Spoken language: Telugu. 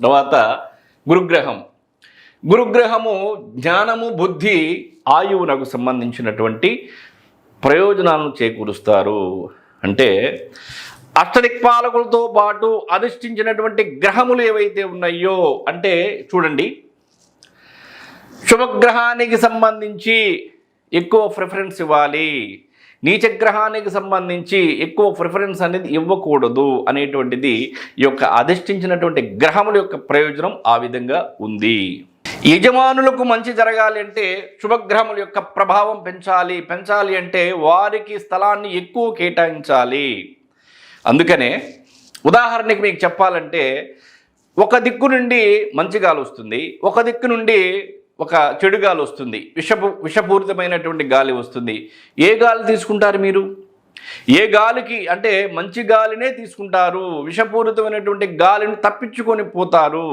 తర్వాత గురుగ్రహం. గురుగ్రహము జ్ఞానము, బుద్ధి, ఆయువునకు సంబంధించినటువంటి ప్రయోజనాలను చేకూరుస్తారు. అంటే అష్టదిక్పాలకులతో పాటు అధిష్ఠించినటువంటి గ్రహములు ఏవైతే ఉన్నాయో, అంటే చూడండి, శుభగ్రహానికి సంబంధించి ఎక్కువ ప్రిఫరెన్స్ ఇవ్వాలి, నీచగ్రహానికి సంబంధించి ఎక్కువ ప్రిఫరెన్స్ అనేది ఇవ్వకూడదు అనేటువంటిది ఈ యొక్క అధిష్ఠించినటువంటి గ్రహముల యొక్క ప్రయోజనం ఆ విధంగా ఉంది. యజమానులకు మంచి జరగాలి అంటే శుభగ్రహముల యొక్క ప్రభావం పెంచాలి అంటే వారికి స్థలాన్ని ఎక్కువ కేటాయించాలి. అందుకనే ఉదాహరణకి మీకు చెప్పాలంటే, ఒక దిక్కు నుండి మంచి గాలి వస్తుంది, ఒక దిక్కు నుండి ఒక చెడు గాలి వస్తుంది, విషపూరితమైనటువంటి గాలి వస్తుంది. ఏ గాలి తీసుకుంటారు మీరు? ఏ గాలికి అంటే మంచి గాలినే తీసుకుంటారు, విషపూరితమైనటువంటి గాలిని తప్పించుకొని పోతారు.